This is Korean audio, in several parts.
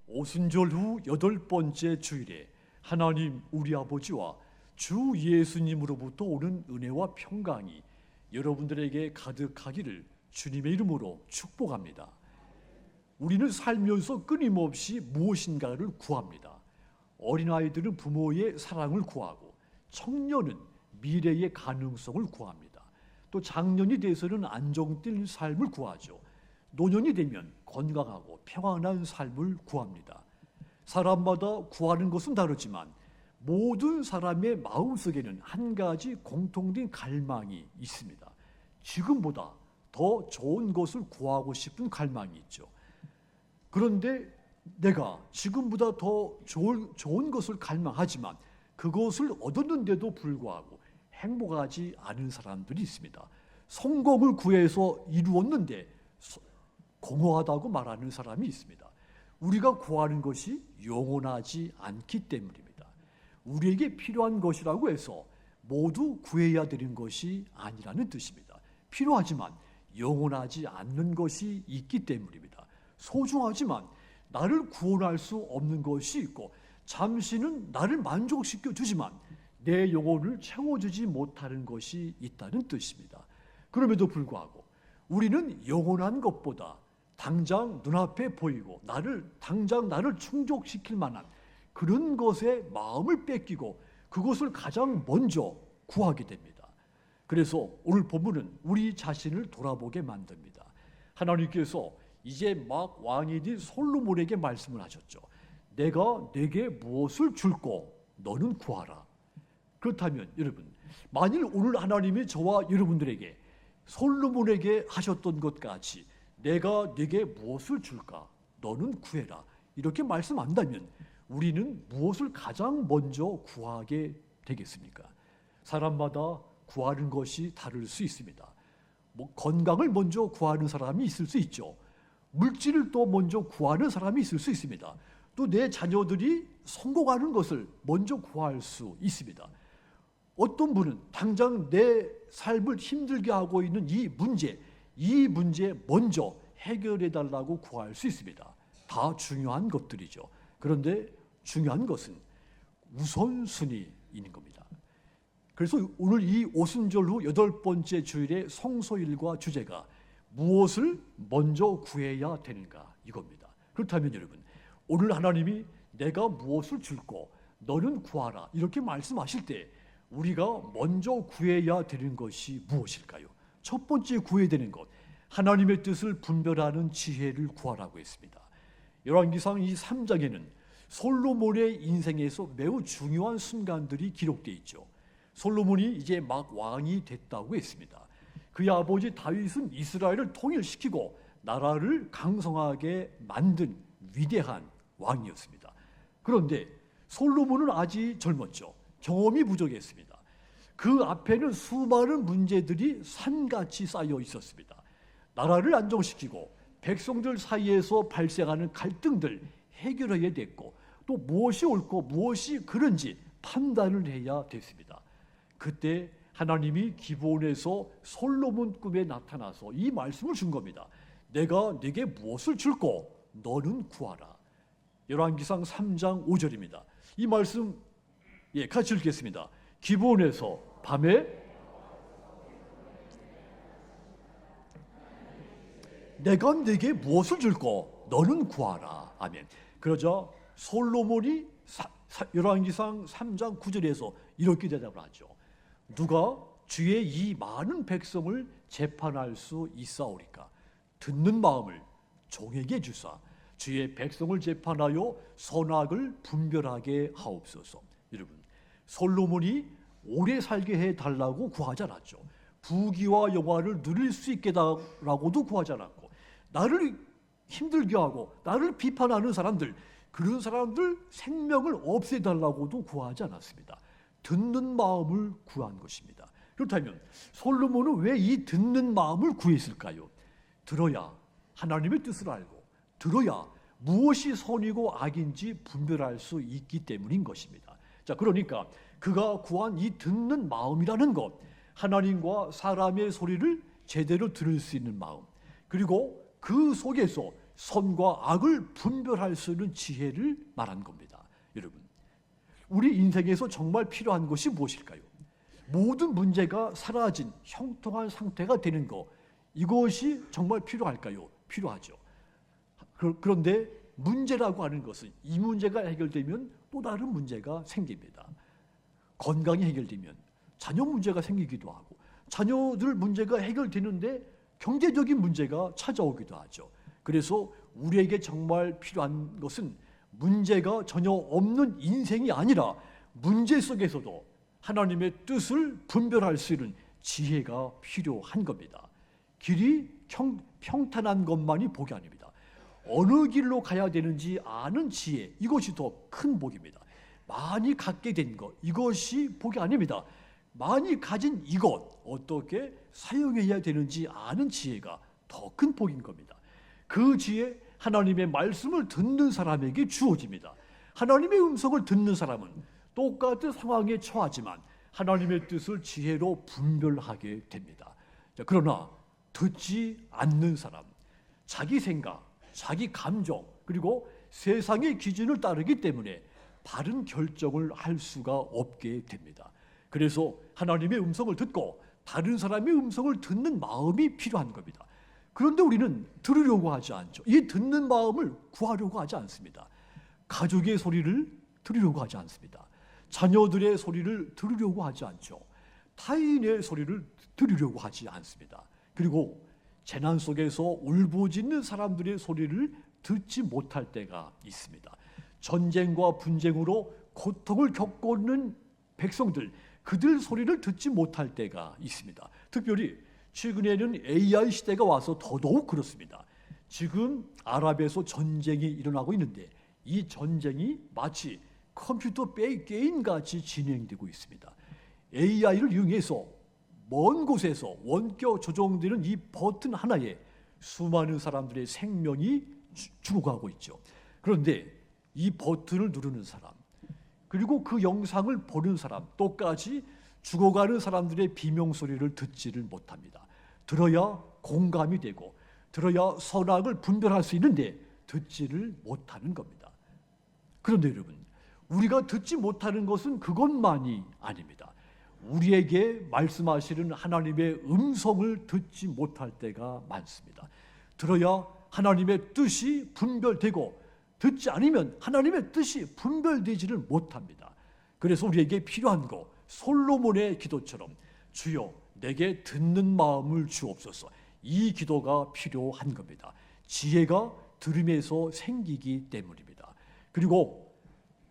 오순절 후 8번째 주일에 하나님 우리 아버지와 주 예수님으로부터 오는 은혜와 평강이 여러분들에게 가득하기를 주님의 이름으로 축복합니다. 우리는 살면서 끊임없이 무엇인가를 구합니다. 어린아이들은 부모의 사랑을 구하고, 청년은 미래의 가능성을 구합니다. 또 장년이 돼서는 안정된 삶을 구하죠. 노년이 되면 건강하고 평안한 삶을 구합니다. 사람마다 구하는 것은 다르지만 모든 사람의 마음속에는 한 가지 공통된 갈망이 있습니다. 지금보다 더 좋은 것을 구하고 싶은 갈망이 있죠. 그런데 내가 지금보다 더 좋은 것을 갈망하지만 그것을 얻었는데도 불구하고 행복하지 않은 사람들이 있습니다. 성공을 구해서 이루었는데 공허하다고 말하는 사람이 있습니다. 우리가 구하는 것이 영원하지 않기 때문입니다. 우리에게 필요한 것이라고 해서 모두 구해야 되는 것이 아니라는 뜻입니다. 필요하지만 영원하지 않는 것이 있기 때문입니다. 소중하지만 나를 구원할 수 없는 것이 있고, 잠시는 나를 만족시켜 주지만 내 영혼을 채워주지 못하는 것이 있다는 뜻입니다. 그럼에도 불구하고 우리는 영원한 것보다 당장 눈앞에 보이고 당장 나를 충족시킬 만한 그런 것에 마음을 뺏기고 그것을 가장 먼저 구하게 됩니다. 그래서 오늘 본문은 우리 자신을 돌아보게 만듭니다. 하나님께서 이제 막 왕이 된 솔로몬에게 말씀을 하셨죠. 내가 내게 무엇을 줄고 너는 구하라. 그렇다면 여러분, 만일 오늘 하나님이 저와 여러분들에게 솔로몬에게 하셨던 것 같이 내가 네게 무엇을 줄까? 너는 구해라. 이렇게 말씀한다면 우리는 무엇을 가장 먼저 구하게 되겠습니까? 사람마다 구하는 것이 다를 수 있습니다. 건강을 먼저 구하는 사람이 있을 수 있죠. 물질을 또 먼저 구하는 사람이 있을 수 있습니다. 또 내 자녀들이 성공하는 것을 먼저 구할 수 있습니다. 어떤 분은 당장 내 삶을 힘들게 하고 있는 이 문제 먼저 해결해 달라고 구할 수 있습니다. 다 중요한 것들이죠. 그런데 중요한 것은 우선순위인 겁니다. 그래서 오늘 이 오순절 후 8번째 주일의 성소일과 주제가 무엇을 먼저 구해야 되는가 이겁니다. 그렇다면 여러분, 오늘 하나님이 내가 무엇을 줄고 너는 구하라 이렇게 말씀하실 때 우리가 먼저 구해야 되는 것이 무엇일까요? 첫 번째 구해야 되는 것, 하나님의 뜻을 분별하는 지혜를 구하라고 했습니다. 열왕기상 이 3장에는 솔로몬의 인생에서 매우 중요한 순간들이 기록되어 있죠. 솔로몬이 이제 막 왕이 됐다고 했습니다. 그의 아버지 다윗은 이스라엘을 통일시키고 나라를 강성하게 만든 위대한 왕이었습니다. 그런데 솔로몬은 아직 젊었죠. 경험이 부족했습니다. 그 앞에는 수많은 문제들이 산같이 쌓여 있었습니다. 나라를 안정시키고 백성들 사이에서 발생하는 갈등들 해결해야 됐고, 또 무엇이 옳고 무엇이 그른지 판단을 해야 됐습니다. 그때 하나님이 기브온에서 솔로몬 꿈에 나타나서 이 말씀을 준 겁니다. 내가 네게 무엇을 줄고 너는 구하라. 열왕기상 3장 5절입니다. 이 말씀 같이 읽겠습니다. 기브온에서 밤에 내가 네게 무엇을 줄고 너는 구하라. 아멘. 그러자 솔로몬이 열왕기상 3장 9절에서 이렇게 대답을 하죠. 누가 주의 이 많은 백성을 재판할 수 있사오리까? 듣는 마음을 종에게 주사 주의 백성을 재판하여 선악을 분별하게 하옵소서. 여러분, 솔로몬이 오래 살게 해달라고 구하지 않았죠. 부귀와 영화를 누릴 수 있게라고도 구하지 않았고, 나를 힘들게 하고 나를 비판하는 사람들, 그런 사람들 생명을 없애달라고도 구하지 않았습니다. 듣는 마음을 구한 것입니다. 그렇다면 솔로몬은 왜 이 듣는 마음을 구했을까요? 들어야 하나님의 뜻을 알고, 들어야 무엇이 선이고 악인지 분별할 수 있기 때문인 것입니다. 자, 그러니까 그가 구한 이 듣는 마음이라는 것, 하나님과 사람의 소리를 제대로 들을 수 있는 마음, 그리고 그 속에서 선과 악을 분별할 수 있는 지혜를 말한 겁니다. 여러분, 우리 인생에서 정말 필요한 것이 무엇일까요? 모든 문제가 사라진 형통한 상태가 되는 것, 이것이 정말 필요할까요? 필요하죠. 그런데 문제라고 하는 것은 이 문제가 해결되면 또 다른 문제가 생깁니다. 건강이 해결되면 자녀 문제가 생기기도 하고, 자녀들 문제가 해결되는데 경제적인 문제가 찾아오기도 하죠. 그래서 우리에게 정말 필요한 것은 문제가 전혀 없는 인생이 아니라 문제 속에서도 하나님의 뜻을 분별할 수 있는 지혜가 필요한 겁니다. 길이 평탄한 것만이 복이 아닙니다. 어느 길로 가야 되는지 아는 지혜, 이것이 더 큰 복입니다. 많이 갖게 된 것, 이것이 복이 아닙니다. 많이 가진 이것, 어떻게 사용해야 되는지 아는 지혜가 더 큰 복인 겁니다. 그 지혜, 하나님의 말씀을 듣는 사람에게 주어집니다. 하나님의 음성을 듣는 사람은 똑같은 상황에 처하지만 하나님의 뜻을 지혜로 분별하게 됩니다. 그러나 듣지 않는 사람, 자기 생각, 자기 감정, 그리고 세상의 기준을 따르기 때문에 바른 결정을 할 수가 없게 됩니다. 그래서 하나님의 음성을 듣고 다른 사람의 음성을 듣는 마음이 필요한 겁니다. 그런데 우리는 들으려고 하지 않죠. 이 듣는 마음을 구하려고 하지 않습니다. 가족의 소리를 들으려고 하지 않습니다. 자녀들의 소리를 들으려고 하지 않죠. 타인의 소리를 들으려고 하지 않습니다. 그리고 재난 속에서 울부짖는 사람들의 소리를 듣지 못할 때가 있습니다. 전쟁과 분쟁으로 고통을 겪고 있는 백성들, 그들 소리를 듣지 못할 때가 있습니다. 특별히 최근에는 AI 시대가 와서 더더욱 그렇습니다. 지금 아랍에서 전쟁이 일어나고 있는데 이 전쟁이 마치 컴퓨터 게임같이 진행되고 있습니다. AI를 이용해서 먼 곳에서 원격 조종되는 이 버튼 하나에 수많은 사람들의 생명이 죽어가고 있죠. 그런데 이 버튼을 누르는 사람, 그리고 그 영상을 보는 사람, 똑같이 죽어가는 사람들의 비명소리를 듣지를 못합니다. 들어야 공감이 되고 들어야 선악을 분별할 수 있는데 듣지를 못하는 겁니다. 그런데 여러분, 우리가 듣지 못하는 것은 그것만이 아닙니다. 우리에게 말씀하시는 하나님의 음성을 듣지 못할 때가 많습니다. 들어야 하나님의 뜻이 분별되고 듣지 않으면 하나님의 뜻이 분별되지를 못합니다. 그래서 우리에게 필요한 거, 솔로몬의 기도처럼 주여 내게 듣는 마음을 주옵소서, 이 기도가 필요한 겁니다. 지혜가 들음에서 생기기 때문입니다. 그리고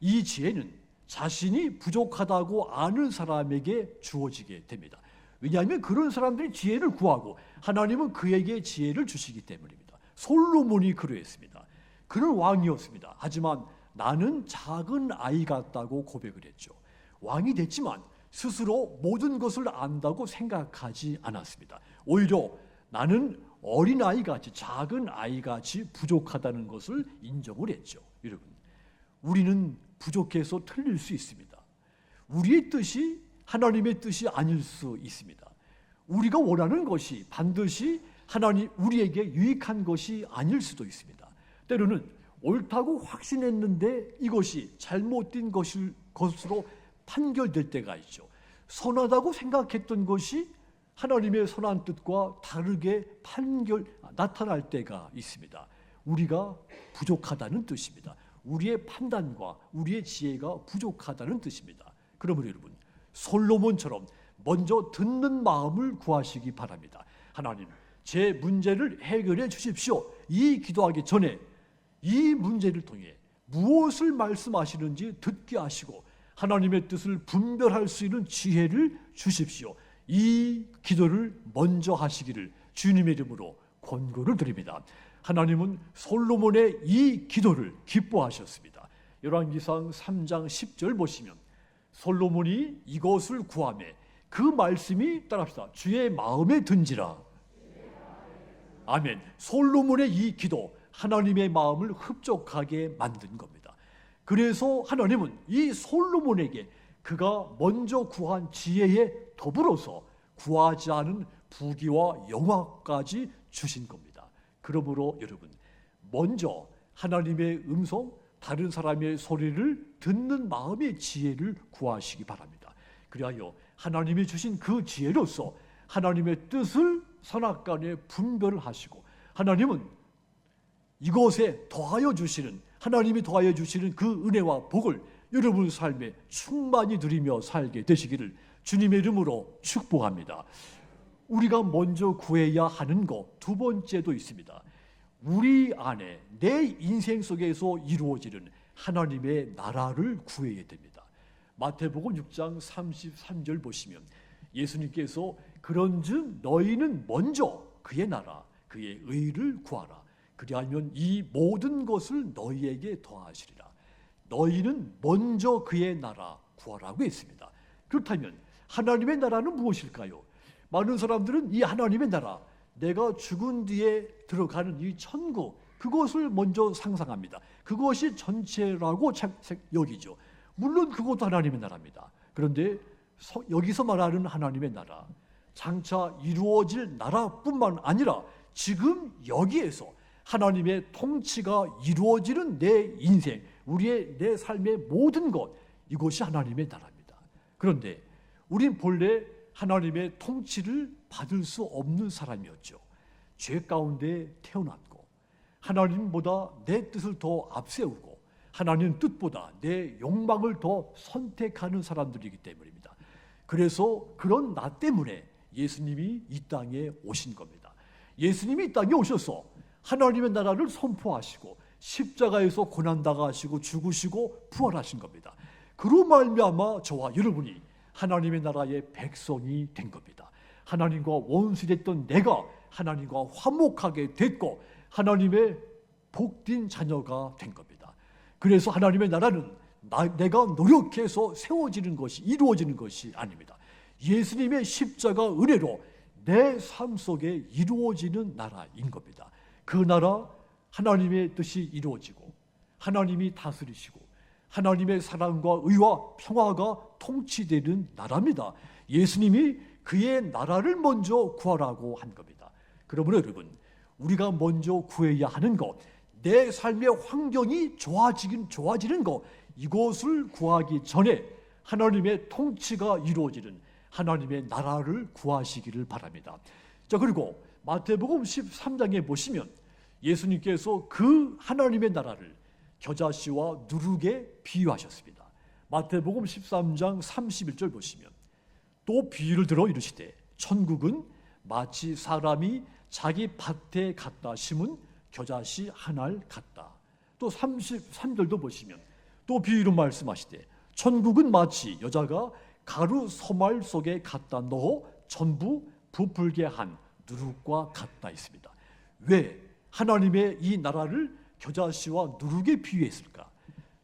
이 지혜는 자신이 부족하다고 아는 사람에게 주어지게 됩니다. 왜냐하면 그런 사람들이 지혜를 구하고 하나님은 그에게 지혜를 주시기 때문입니다. 솔로몬이 그러했습니다. 그는 왕이었습니다. 하지만 나는 작은 아이 같다고 고백을 했죠. 왕이 됐지만 스스로 모든 것을 안다고 생각하지 않았습니다. 오히려 나는 어린아이같이, 작은 아이같이 부족하다는 것을 인정을 했죠. 여러분, 우리는 부족해서 틀릴 수 있습니다. 우리의 뜻이 하나님의 뜻이 아닐 수 있습니다. 우리가 원하는 것이 반드시 하나님 우리에게 유익한 것이 아닐 수도 있습니다. 때로는 옳다고 확신했는데 이것이 잘못된 것으로 판결될 때가 있죠. 선하다고 생각했던 것이 하나님의 선한 뜻과 다르게 나타날 때가 있습니다. 우리가 부족하다는 뜻입니다. 우리의 판단과 우리의 지혜가 부족하다는 뜻입니다. 그러므로 여러분, 솔로몬처럼 먼저 듣는 마음을 구하시기 바랍니다. 하나님, 제 문제를 해결해 주십시오. 이 기도하기 전에 이 문제를 통해 무엇을 말씀하시는지 듣게 하시고 하나님의 뜻을 분별할 수 있는 지혜를 주십시오. 이 기도를 먼저 하시기를 주님의 이름으로 권고를 드립니다. 하나님은 솔로몬의 이 기도를 기뻐하셨습니다. 열왕기상 3장 10절 보시면 솔로몬이 이것을 구하매 그 말씀이 따라합시다. 주의 마음에 든지라. 아멘. 솔로몬의 이 기도, 하나님의 마음을 흡족하게 만든 겁니다. 그래서 하나님은 이 솔로몬에게 그가 먼저 구한 지혜에 더불어서 구하지 않은 부귀와 영화까지 주신 겁니다. 그러므로 여러분, 먼저 하나님의 음성, 다른 사람의 소리를 듣는 마음의 지혜를 구하시기 바랍니다. 그리하여 하나님이 주신 그 지혜로서 하나님의 뜻을 선악간에 분별을 하시고, 하나님은 이것에 더하여 주시는, 하나님이 더하여 주시는 그 은혜와 복을 여러분 삶에 충만히 누리며 살게 되시기를 주님의 이름으로 축복합니다. 우리가 먼저 구해야 하는 것 두 번째도 있습니다. 우리 안에, 내 인생 속에서 이루어지는 하나님의 나라를 구해야 됩니다. 마태복음 6장 33절 보시면 예수님께서 그런즉 너희는 먼저 그의 나라, 그의 의를 구하라. 그리하면 이 모든 것을 너희에게 더하시리라. 너희는 먼저 그의 나라 구하라고 했습니다. 그렇다면 하나님의 나라는 무엇일까요? 많은 사람들은 이 하나님의 나라, 내가 죽은 뒤에 들어가는 이 천국, 그것을 먼저 상상합니다. 그것이 전체라고 여기죠. 물론 그것도 하나님의 나라입니다. 그런데 여기서 말하는 하나님의 나라, 장차 이루어질 나라뿐만 아니라 지금 여기에서 하나님의 통치가 이루어지는 내 인생, 내 삶의 모든 것, 이것이 하나님의 나라입니다. 그런데 우린 본래 하나님의 통치를 받을 수 없는 사람이었죠. 죄 가운데 태어났고 하나님보다 내 뜻을 더 앞세우고 하나님 뜻보다 내 욕망을 더 선택하는 사람들이기 때문입니다. 그래서 그런 나 때문에 예수님이 이 땅에 오신 겁니다. 예수님이 이 땅에 오셔서 하나님의 나라를 선포하시고 십자가에서 고난당하시고 죽으시고 부활하신 겁니다. 그로 말미암아 저와 여러분이 하나님의 나라의 백성이 된 겁니다. 하나님과 원수됐던 내가 하나님과 화목하게 됐고 하나님의 복된 자녀가 된 겁니다. 그래서 하나님의 나라는 내가 노력해서 세워지는 것이, 이루어지는 것이 아닙니다. 예수님의 십자가 은혜로 내 삶 속에 이루어지는 나라인 겁니다. 그 나라, 하나님의 뜻이 이루어지고 하나님이 다스리시고 하나님의 사랑과 의와 평화가 통치되는 나라입니다. 예수님이 그의 나라를 먼저 구하라고 한 겁니다. 그러므로 여러분, 우리가 먼저 구해야 하는 것, 내 삶의 환경이 좋아지는 것, 이것을 구하기 전에 하나님의 통치가 이루어지는 하나님의 나라를 구하시기를 바랍니다. 자, 그리고 마태복음 13장에 보시면 예수님께서 그 하나님의 나라를 겨자씨와 누룩에 비유하셨습니다. 마태복음 13장 31절 보시면 또 비유를 들어 이르시되 천국은 마치 사람이 자기 밭에 갖다 심은 겨자씨 한 알 같다. 또 33절도 보시면 또 비유로 말씀하시되 천국은 마치 여자가 가루 소말 속에 갖다 넣어 전부 부풀게 한 누룩과 같다 있습니다. 왜 하나님의 이 나라를 겨자씨와 누룩에 비유했을까?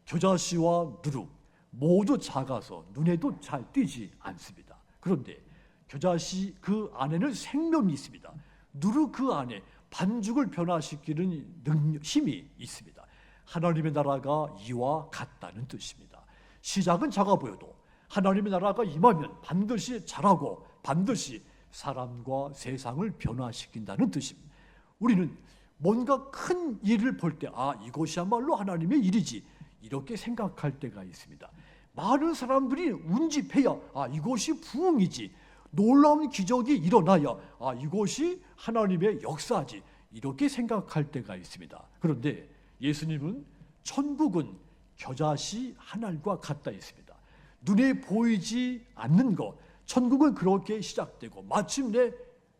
겨자씨와 누룩 모두 작아서 눈에도 잘 띄지 않습니다. 그런데 겨자씨 그 안에는 생명이 있습니다. 누룩 그 안에 반죽을 변화시키는 힘이 있습니다. 하나님의 나라가 이와 같다는 뜻입니다. 시작은 작아 보여도 하나님의 나라가 임하면 반드시 자라고 반드시 사람과 세상을 변화시킨다는 뜻입니다. 우리는 뭔가 큰 일을 볼 때 이것이야말로 하나님의 일이지 이렇게 생각할 때가 있습니다. 많은 사람들이 운집해야 이것이 부흥이지, 놀라운 기적이 일어나야 이것이 하나님의 역사지 이렇게 생각할 때가 있습니다. 그런데 예수님은 천국은 겨자씨 한 알과 같다 했습니다. 눈에 보이지 않는 것, 천국은 그렇게 시작되고 마침내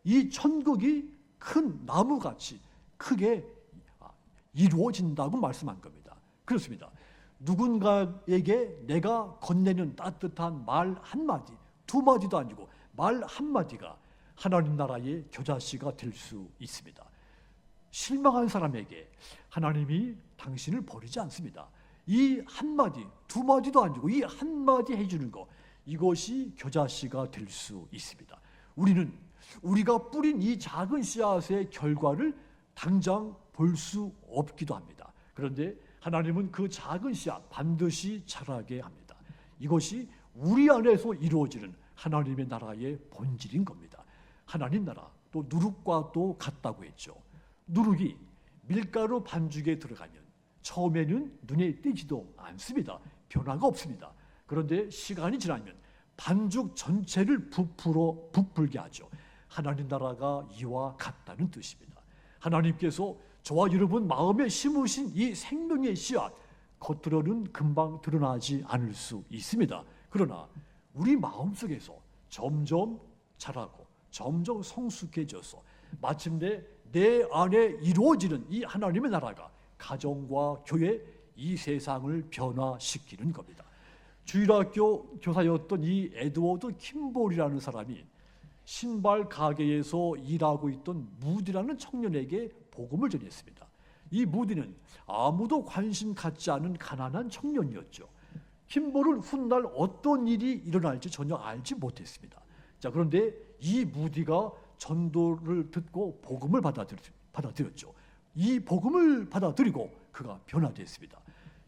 이 천국이 큰 나무같이 크게 이루어진다고 말씀한 겁니다. 그렇습니다. 누군가에게 내가 건네는 따뜻한 말 한마디, 두 마디도 아니고 말 한마디가 하나님 나라의 겨자씨가 될 수 있습니다. 실망한 사람에게 하나님이 당신을 버리지 않습니다. 이 한마디, 두 마디도 아니고 이 한마디 해주는 것, 이것이 겨자씨가 될 수 있습니다. 우리가 뿌린 이 작은 씨앗의 결과를 당장 볼 수 없기도 합니다. 그런데 하나님은 그 작은 씨앗 반드시 자라게 합니다. 이것이 우리 안에서 이루어지는 하나님의 나라의 본질인 겁니다. 하나님 나라, 또 누룩과 또 같다고 했죠. 누룩이 밀가루 반죽에 들어가면 처음에는 눈에 띄지도 않습니다. 변화가 없습니다. 그런데 시간이 지나면 반죽 전체를 부풀게 하죠. 하나님 나라가 이와 같다는 뜻입니다. 하나님께서 저와 여러분 마음에 심으신 이 생명의 씨앗, 겉으로는 금방 드러나지 않을 수 있습니다. 그러나 우리 마음속에서 점점 자라고 점점 성숙해져서 마침내 내 안에 이루어지는 이 하나님의 나라가 가정과 교회, 이 세상을 변화시키는 겁니다. 주일학교 교사였던 이 에드워드 킴볼이라는 사람이 신발 가게에서 일하고 있던 무디라는 청년에게 복음을 전했습니다. 이 무디는 아무도 관심 갖지 않은 가난한 청년이었죠. 킴볼은 훗날 어떤 일이 일어날지 전혀 알지 못했습니다. 자, 그런데 이 무디가 전도를 듣고 복음을 받아들였죠. 이 복음을 받아들이고 그가 변화됐습니다.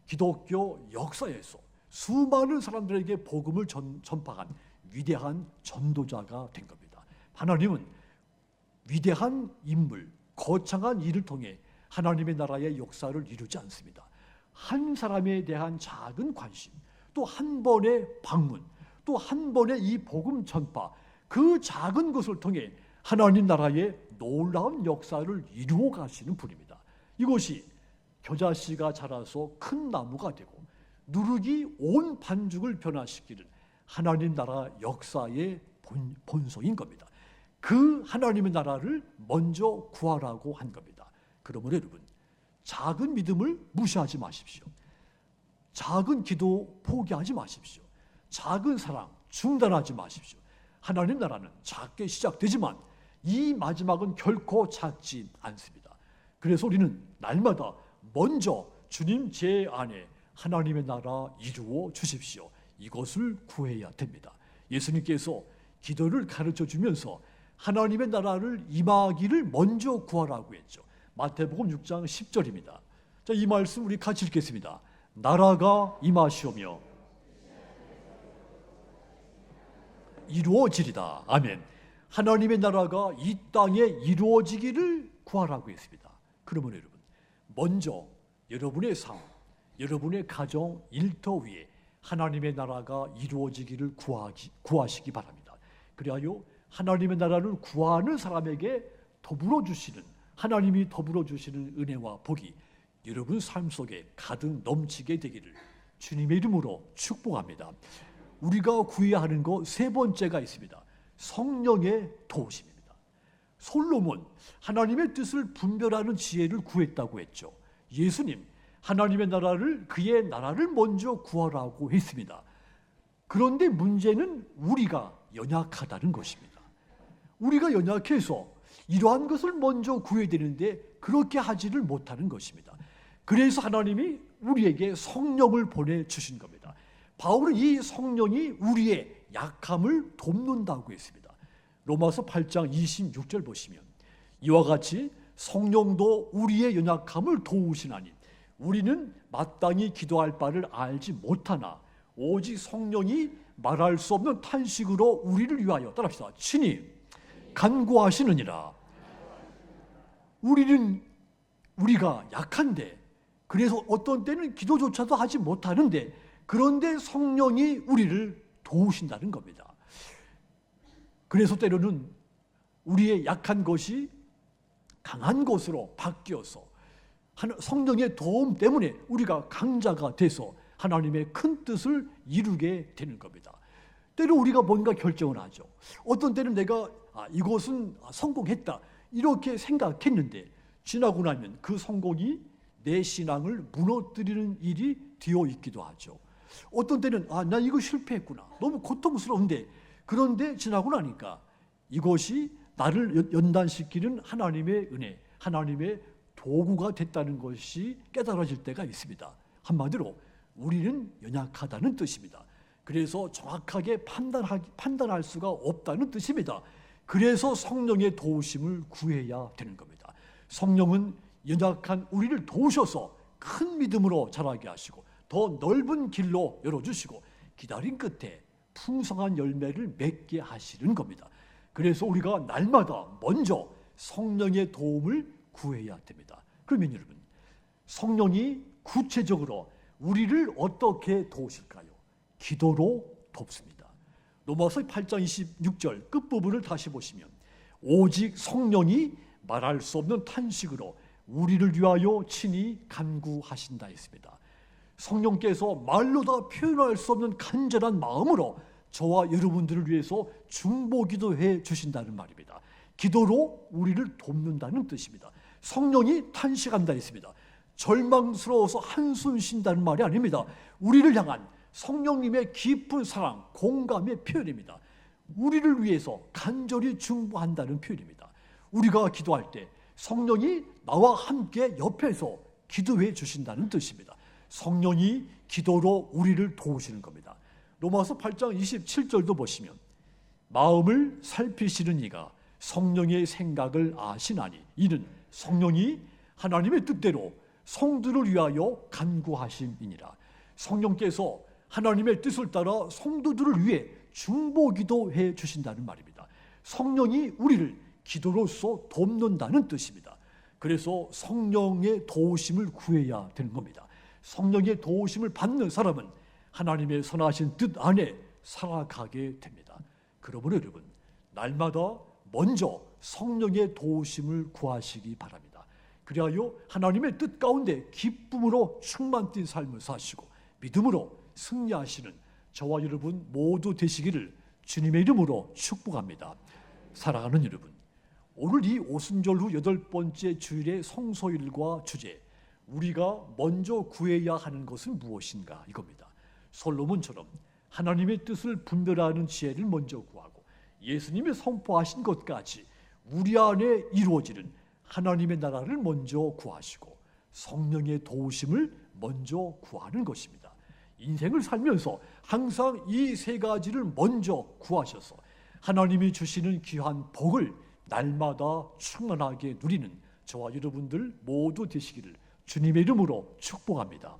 기독교 역사에서 수많은 사람들에게 복음을 전파한 위대한 전도자가 된 겁니다. 하나님은 위대한 인물, 거창한 일을 통해 하나님의 나라의 역사를 이루지 않습니다. 한 사람에 대한 작은 관심, 또 한 번의 방문, 또 한 번의 이 복음 전파, 그 작은 것을 통해 하나님 나라의 놀라운 역사를 이루어 가시는 분입니다. 이것이 겨자씨가 자라서 큰 나무가 되고 누룩이 온 반죽을 변화시키는 하나님 나라 역사의 본성인 겁니다. 그 하나님의 나라를 먼저 구하라고 한 겁니다. 그러므로 여러분, 작은 믿음을 무시하지 마십시오. 작은 기도 포기하지 마십시오. 작은 사랑 중단하지 마십시오. 하나님 나라는 작게 시작되지만 이 마지막은 결코 작지 않습니다. 그래서 우리는 날마다 먼저 주님 제 안에 하나님의 나라 이루어 주십시오, 이것을 구해야 됩니다. 예수님께서 기도를 가르쳐 주면서 하나님의 나라를 임하기를 먼저 구하라고 했죠. 마태복음 6장 10절입니다. 자, 이 말씀 우리 같이 읽겠습니다. 나라가 임하시오며 이루어지리다. 아멘. 하나님의 나라가 이 땅에 이루어지기를 구하라고 했습니다. 그러면 여러분, 먼저 여러분의 삶, 여러분의 가정, 일터 위에 하나님의 나라가 이루어지기를 구하시기 바랍니다. 그리하여 하나님의 나라를 구하는 사람에게 더불어 주시는, 하나님이 더불어 주시는 은혜와 복이 여러분 삶 속에 가득 넘치게 되기를 주님의 이름으로 축복합니다. 우리가 구해야 하는 거 세 번째가 있습니다. 성령의 도우심입니다. 솔로몬, 하나님의 뜻을 분별하는 지혜를 구했다고 했죠. 예수님, 하나님의 나라를, 그의 나라를 먼저 구하라고 했습니다. 그런데 문제는 우리가 연약하다는 것입니다. 우리가 연약해서 이러한 것을 먼저 구해야 되는데 그렇게 하지를 못하는 것입니다. 그래서 하나님이 우리에게 성령을 보내주신 겁니다. 바울은 이 성령이 우리의 약함을 돕는다고 했습니다. 로마서 8장 26절 보시면 이와 같이 성령도 우리의 연약함을 도우시나니 우리는 마땅히 기도할 바를 알지 못하나 오직 성령이 말할 수 없는 탄식으로 우리를 위하여, 따라합시다, 친히 간구하시느니라. 우리가 약한데, 그래서 어떤 때는 기도조차도 하지 못하는데, 그런데 성령이 우리를 도우신다는 겁니다. 그래서 때로는 우리의 약한 것이 강한 것으로 바뀌어서 성령의 도움 때문에 우리가 강자가 돼서 하나님의 큰 뜻을 이루게 되는 겁니다. 때로 우리가 뭔가 결정을 하죠. 어떤 때는 내가 이것은 성공했다 이렇게 생각했는데 지나고 나면 그 성공이 내 신앙을 무너뜨리는 일이 되어 있기도 하죠. 어떤 때는 나 이거 실패했구나, 너무 고통스러운데, 그런데 지나고 나니까 이것이 나를 연단시키는 하나님의 은혜, 하나님의 도구가 됐다는 것이 깨달아질 때가 있습니다. 한마디로 우리는 연약하다는 뜻입니다. 그래서 정확하게 판단할 수가 없다는 뜻입니다. 그래서 성령의 도우심을 구해야 되는 겁니다. 성령은 연약한 우리를 도우셔서 큰 믿음으로 자라게 하시고 더 넓은 길로 열어주시고 기다린 끝에 풍성한 열매를 맺게 하시는 겁니다. 그래서 우리가 날마다 먼저 성령의 도움을 구해야 됩니다. 그러면 여러분, 성령이 구체적으로 우리를 어떻게 도우실까요? 기도로 돕습니다. 로마서 8장 26절 끝부분을 다시 보시면 오직 성령이 말할 수 없는 탄식으로 우리를 위하여 친히 간구하신다 했습니다. 성령께서 말로 다 표현할 수 없는 간절한 마음으로 저와 여러분들을 위해서 중보기도해 주신다는 말입니다. 기도로 우리를 돕는다는 뜻입니다. 성령이 탄식한다 했습니다. 절망스러워서 한숨 쉰다는 말이 아닙니다. 우리를 향한 성령님의 깊은 사랑, 공감의 표현입니다. 우리를 위해서 간절히 중보한다는 표현입니다. 우리가 기도할 때 성령이 나와 함께 옆에서 기도해 주신다는 뜻입니다. 성령이 기도로 우리를 도우시는 겁니다. 로마서 8장 27절도 보시면 마음을 살피시는 이가 성령의 생각을 아시나니 이는 성령이 하나님의 뜻대로 성도를 위하여 간구하심이니라. 성령께서 하나님의 뜻을 따라 성도들을 위해 중보기도해 주신다는 말입니다. 성령이 우리를 기도로서 돕는다는 뜻입니다. 그래서 성령의 도우심을 구해야 되는 겁니다. 성령의 도우심을 받는 사람은 하나님의 선하신 뜻 안에 살아가게 됩니다. 그러므로 여러분, 날마다 먼저 성령의 도우심을 구하시기 바랍니다. 그리하여 하나님의 뜻 가운데 기쁨으로 충만된 삶을 사시고 믿음으로 승리하시는 저와 여러분 모두 되시기를 주님의 이름으로 축복합니다. 사랑하는 여러분, 오늘 이 오순절 후 8번째 주일의 성소일과 주제, 우리가 먼저 구해야 하는 것은 무엇인가 이겁니다. 솔로몬처럼 하나님의 뜻을 분별하는 지혜를 먼저 구하고 예수님이 선포하신 것까지 우리 안에 이루어지는 하나님의 나라를 먼저 구하시고 성령의 도우심을 먼저 구하는 것입니다. 인생을 살면서 항상 이 세 가지를 먼저 구하셔서 하나님이 주시는 귀한 복을 날마다 충만하게 누리는 저와 여러분들 모두 되시기를 주님의 이름으로 축복합니다.